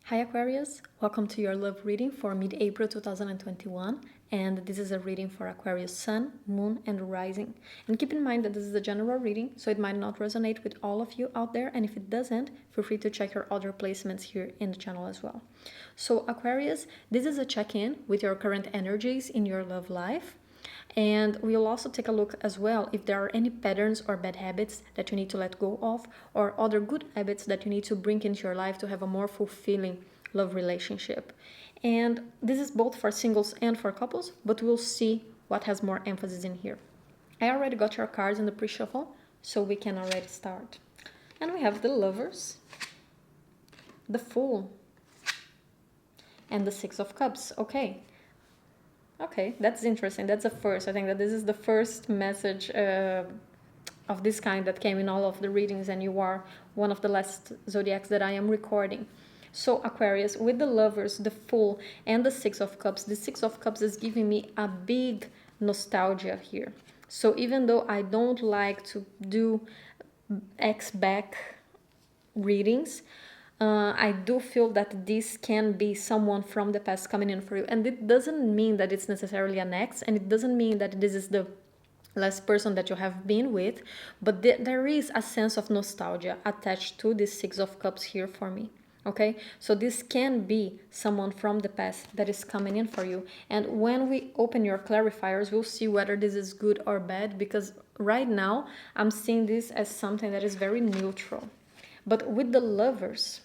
Hi Aquarius, welcome to your love reading for mid-April 2021, and this is a reading for Aquarius Sun, Moon and Rising. And keep in mind that this is a general reading, so it might not resonate with all of you out there, and if it doesn't, feel free to check your other placements here in the channel as well. So Aquarius, this is a check-in with your current energies in your love life. And we'll also take a look as well if there are any patterns or bad habits that you need to let go of, or other good habits that you need to bring into your life to have a more fulfilling love relationship. And this is both for singles and for couples, but we'll see what has more emphasis in here. I already got your cards in the pre-shuffle, so we can already start. And we have the Lovers, the Fool, and the Six of Cups. Okay, that's interesting. That's the first. I think that this is the first message of this kind that came in all of the readings, and you are one of the last zodiacs that I am recording. So Aquarius, with the Lovers, the Fool, and the Six of Cups, the Six of Cups is giving me a big nostalgia here. So even though I don't like to do ex-back readings, I do feel that this can be someone from the past coming in for you. And it doesn't mean that it's necessarily an ex, and it doesn't mean that this is the last person that you have been with, but there is a sense of nostalgia attached to this Six of Cups here for me. Okay, so this can be someone from the past that is coming in for you. And when we open your clarifiers, we'll see whether this is good or bad, because right now I'm seeing this as something that is very neutral. But with the Lovers,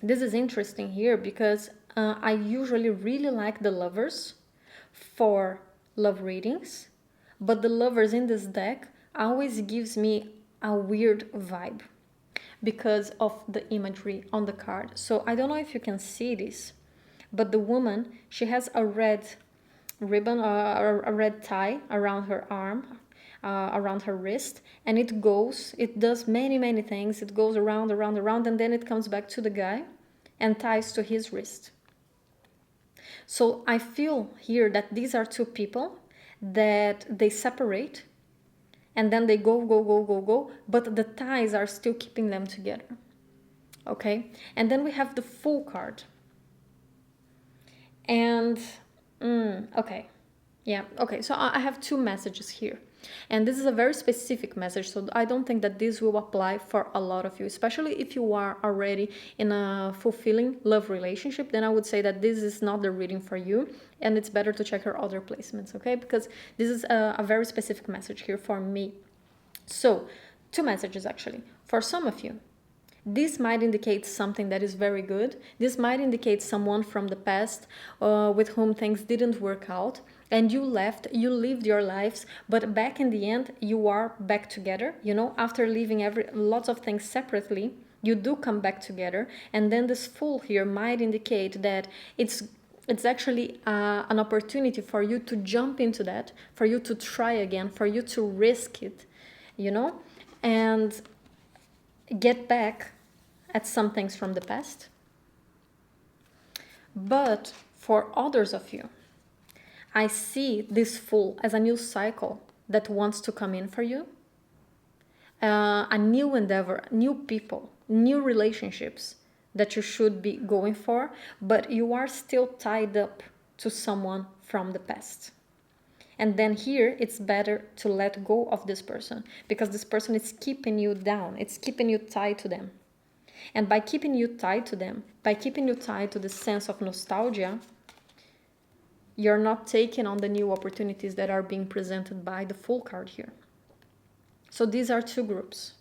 this is interesting here because I usually really like the Lovers for love readings, but the Lovers in this deck always gives me a weird vibe because of the imagery on the card. So I don't know if you can see this, but the woman, she has a red ribbon, a red tie around her arm, around her wrist, and it does many things. It goes around, and then it comes back to the guy and ties to his wrist. So I feel here that these are two people that they separate, and then they go, but the ties are still keeping them together. Okay, and then we have the Fool card. And okay, so I have two messages here, and this is a very specific message, so I don't think that this will apply for a lot of you, especially if you are already in a fulfilling love relationship. Then I would say that this is not the reading for you, and it's better to check your other placements, okay, because this is a very specific message here for me. So two messages actually. For some of you, this might indicate something that is very good. This might indicate someone from the past with whom things didn't work out, and you lived your lives, but back in the end, you are back together. You know, after leaving lots of things separately, you do come back together. And then this Fool here might indicate that it's actually an opportunity for you to jump into that, for you to try again, for you to risk it, you know, and get back at some things from the past. But for others of you, I see this Fool as a new cycle that wants to come in for you, a new endeavor, new people, new relationships that you should be going for, but you are still tied up to someone from the past. And then here, it's better to let go of this person, because this person is keeping you down. It's keeping you tied to them. And by keeping you tied to them, by keeping you tied to the sense of nostalgia, you're not taking on the new opportunities that are being presented by the Fool card here. So these are two groups.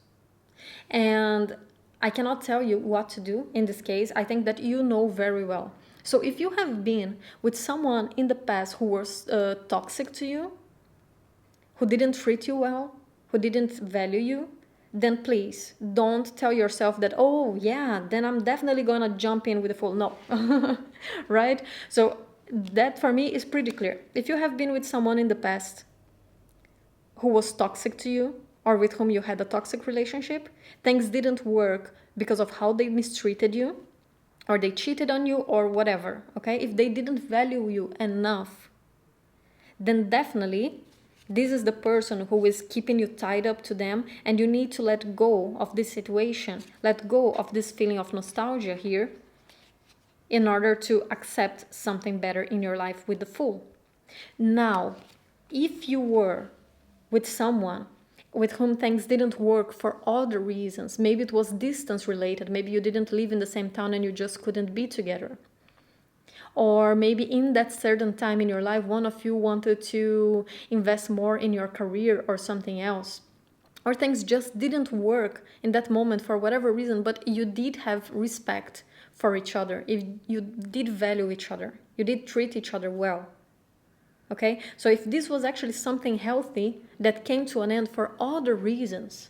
And I cannot tell you what to do in this case. I think that you know very well. So if you have been with someone in the past who was toxic to you, who didn't treat you well, who didn't value you, then please don't tell yourself that, oh yeah, then I'm definitely gonna jump in with the Fool. No, right? So that for me is pretty clear. If you have been with someone in the past who was toxic to you, or with whom you had a toxic relationship, things didn't work because of how they mistreated you, or they cheated on you, or whatever, okay? If they didn't value you enough, then definitely this is the person who is keeping you tied up to them, and you need to let go of this situation, let go of this feeling of nostalgia here, in order to accept something better in your life with the Fool. Now, if you were with someone with whom things didn't work for other reasons, maybe it was distance related, maybe you didn't live in the same town and you just couldn't be together, or maybe in that certain time in your life one of you wanted to invest more in your career or something else, or things just didn't work in that moment for whatever reason, but you did have respect for each other, if you did value each other, you did treat each other well. Okay, so if this was actually something healthy that came to an end for other reasons,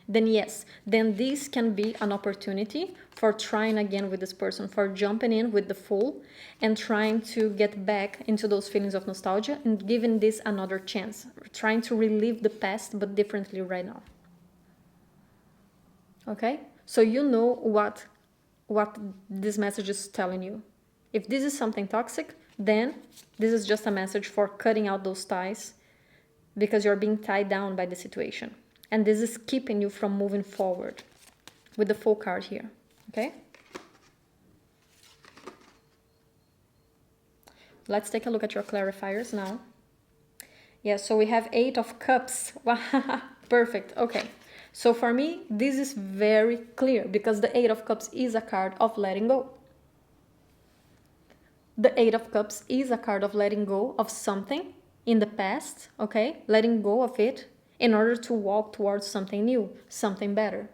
then yes, then this can be an opportunity for trying again with this person, for jumping in with the Fool and trying to get back into those feelings of nostalgia and giving this another chance, trying to relive the past but differently right now. Okay, so you know what this message is telling you. If this is something toxic, then this is just a message for cutting out those ties because you're being tied down by the situation. And this is keeping you from moving forward with the Fool card here, okay? Let's take a look at your clarifiers now. Yeah, so we have 8 of Cups. Perfect, okay. So for me, this is very clear because the 8 of Cups is a card of letting go. The 8 of Cups is a card of letting go of something in the past, okay? Letting go of it in order to walk towards something new, something better.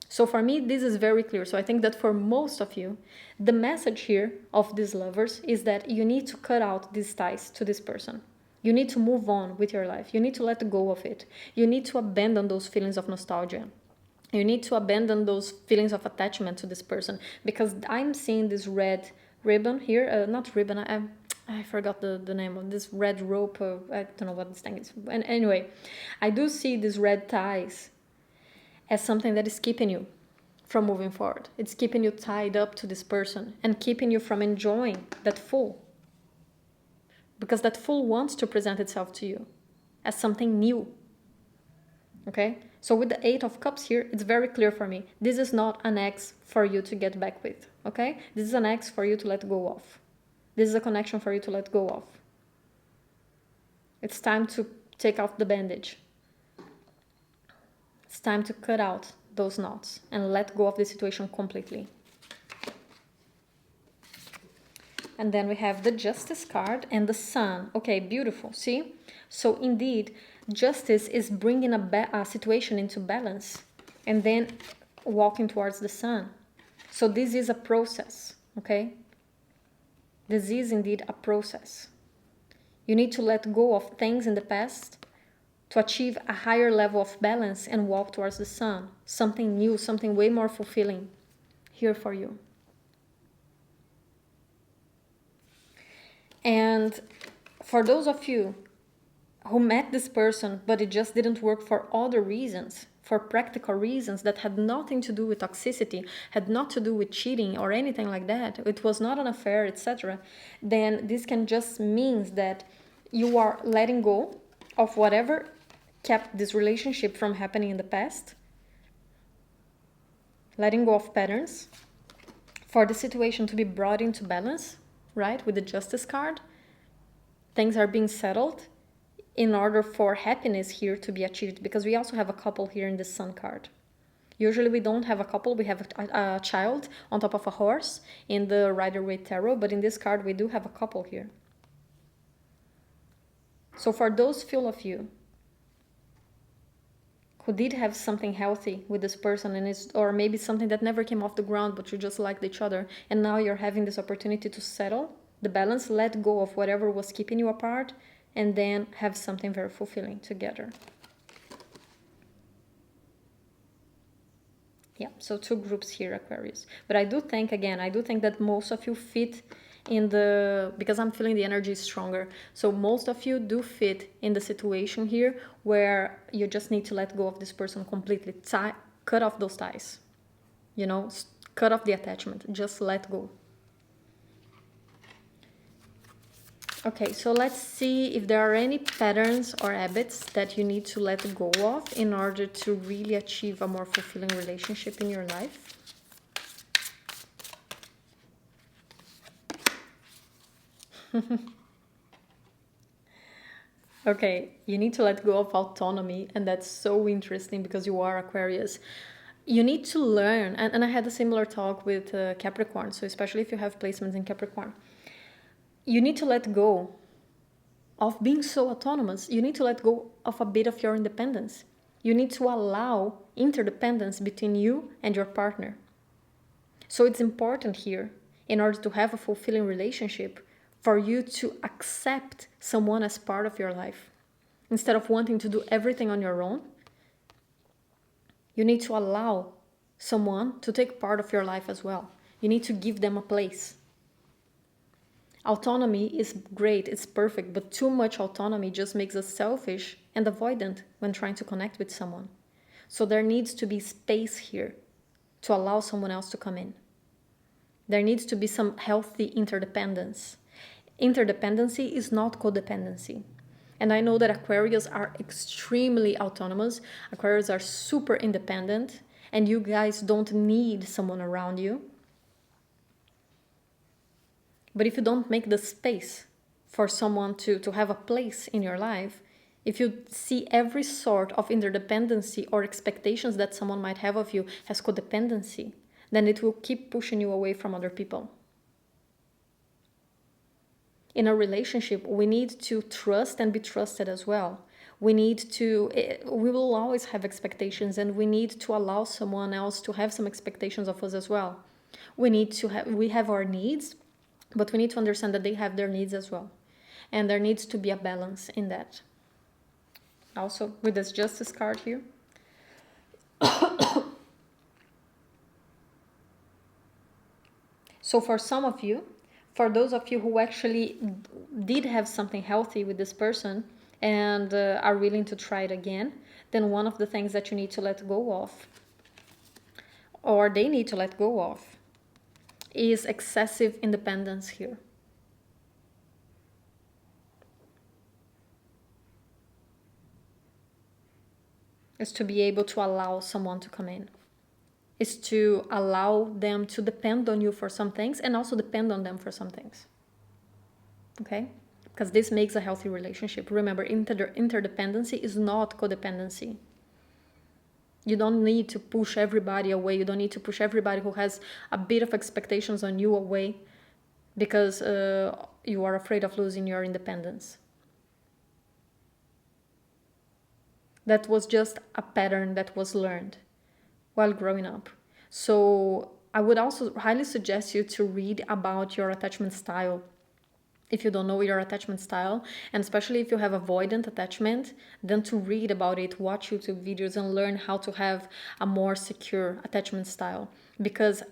So for me, this is very clear. So I think that for most of you, the message here of these lovers is that you need to cut out these ties to this person. You need to move on with your life. You need to let go of it. You need to abandon those feelings of nostalgia. You need to abandon those feelings of attachment to this person, because I'm seeing this red ribbon here, not ribbon, I forgot the name of this red rope, I don't know what this thing is. And anyway, I do see these red ties as something that is keeping you from moving forward. It's keeping you tied up to this person and keeping you from enjoying that Fool. Because that Fool wants to present itself to you as something new. Okay? So with the 8 of Cups here, it's very clear for me. This is not an ex for you to get back with. Okay? This is an ex for you to let go of. This is a connection for you to let go of. It's time to take off the bandage. It's time to cut out those knots and let go of the situation completely. And then we have the Justice card and the Sun. Okay, beautiful. See? So indeed, Justice is bringing a situation into balance and then walking towards the Sun. So this is a process, okay? This is indeed a process. You need to let go of things in the past to achieve a higher level of balance and walk towards the Sun. Something new, something way more fulfilling here for you. And for those of you who met this person, but it just didn't work for other reasons, for practical reasons that had nothing to do with toxicity, had not to do with cheating or anything like that, it was not an affair, etc., then this can just mean that you are letting go of whatever kept this relationship from happening in the past, letting go of patterns, for the situation to be brought into balance, right, with the Justice card. Things are being settled in order for happiness here to be achieved, because we also have a couple here in the Sun card. Usually we don't have a couple, we have a child on top of a horse in the Rider-Waite Tarot, but in this card we do have a couple here. So for those few of you who did have something healthy with this person, and or maybe something that never came off the ground but you just liked each other, and now you're having this opportunity to settle the balance, let go of whatever was keeping you apart, and then have something very fulfilling together. Yeah, so 2 groups here, Aquarius. But I do think that most of you fit in because I'm feeling the energy is stronger. So most of you do fit in the situation here where you just need to let go of this person completely. Cut off those ties. You know, cut off the attachment. Just let go. Okay, so let's see if there are any patterns or habits that you need to let go of in order to really achieve a more fulfilling relationship in your life. Okay, you need to let go of autonomy, and that's so interesting because you are Aquarius. You need to learn, and I had a similar talk with Capricorn, so especially if you have placements in Capricorn, you need to let go of being so autonomous. You need to let go of a bit of your independence. You need to allow interdependence between you and your partner. So it's important here, in order to have a fulfilling relationship, for you to accept someone as part of your life. Instead of wanting to do everything on your own, you need to allow someone to take part of your life as well. You need to give them a place. Autonomy is great, it's perfect, but too much autonomy just makes us selfish and avoidant when trying to connect with someone. So there needs to be space here to allow someone else to come in. There needs to be some healthy interdependence. Interdependency is not codependency. And I know that Aquarius are extremely autonomous. Aquarius are super independent, and you guys don't need someone around you. But if you don't make the space for someone to have a place in your life, if you see every sort of interdependency or expectations that someone might have of you as codependency, then it will keep pushing you away from other people. In a relationship, we need to trust and be trusted as well. We will always have expectations, and we need to allow someone else to have some expectations of us as well. We have our needs, but we need to understand that they have their needs as well. And there needs to be a balance in that. Also, with this Justice card here. So for some of you, for those of you who actually did have something healthy with this person and are willing to try it again, then one of the things that you need to let go of, or they need to let go of, is excessive independence here. Is to be able to allow someone to come in. Is to allow them to depend on you for some things and also depend on them for some things. Okay? Because this makes a healthy relationship. Remember, interdependency is not codependency. You don't need to push everybody away. You don't need to push everybody who has a bit of expectations on you away because you are afraid of losing your independence. That was just a pattern that was learned while growing up. So I would also highly suggest you to read about your attachment style. If you don't know your attachment style, and especially if you have avoidant attachment, then to read about it, watch YouTube videos and learn how to have a more secure attachment style. Because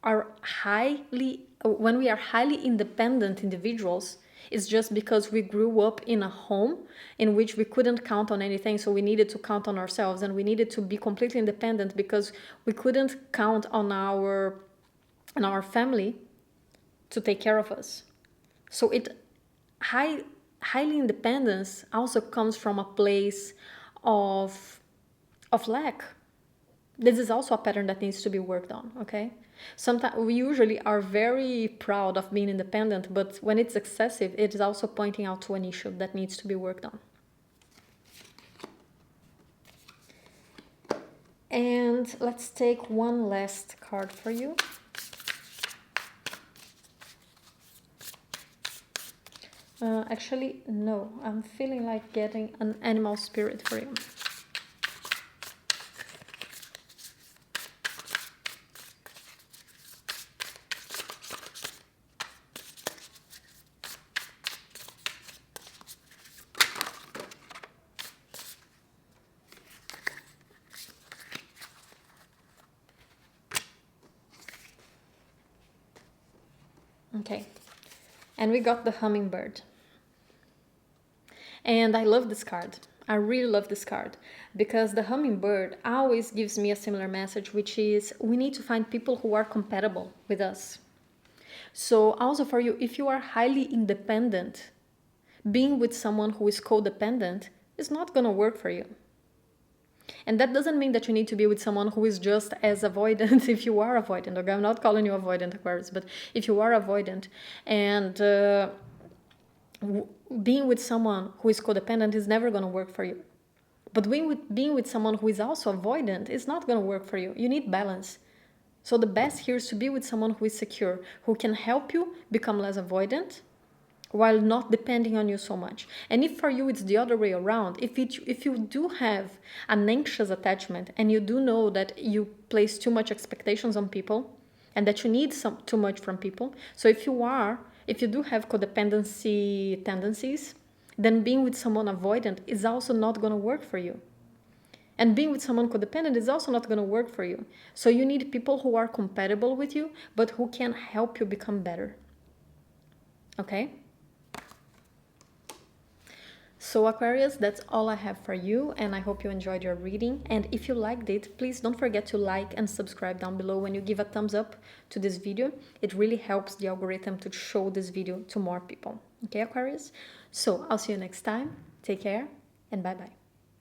when we are highly independent individuals, it's just because we grew up in a home in which we couldn't count on anything, so we needed to count on ourselves, and we needed to be completely independent because we couldn't count on our family to take care of us. So highly independence also comes from a place of lack. This is also a pattern that needs to be worked on, okay? Sometimes we usually are very proud of being independent, but when it's excessive, it is also pointing out to an issue that needs to be worked on. And let's take one last card for you. Actually, no, I'm feeling like getting an animal spirit for you. Okay, and we got the hummingbird. And I love this card. I really love this card because the hummingbird always gives me a similar message, which is we need to find people who are compatible with us. So also for you, if you are highly independent, being with someone who is codependent is not going to work for you. And that doesn't mean that you need to be with someone who is just as avoidant if you are avoidant. Okay, I'm not calling you avoidant, Aquarius, but if you are avoidant and Being with someone who is codependent is never going to work for you. But being with someone who is also avoidant is not going to work for you. You need balance. So the best here is to be with someone who is secure, who can help you become less avoidant while not depending on you so much. And if for you it's the other way around, if you do have an anxious attachment and you do know that you place too much expectations on people and that you need too much from people, so if you do have codependency tendencies, then being with someone avoidant is also not going to work for you. And being with someone codependent is also not going to work for you. So you need people who are compatible with you, but who can help you become better. Okay? So Aquarius, that's all I have for you, and I hope you enjoyed your reading. And if you liked it, please don't forget to like and subscribe down below. When you give a thumbs up to this video, it really helps the algorithm to show this video to more people. Okay, Aquarius? So I'll see you next time. Take care and bye-bye.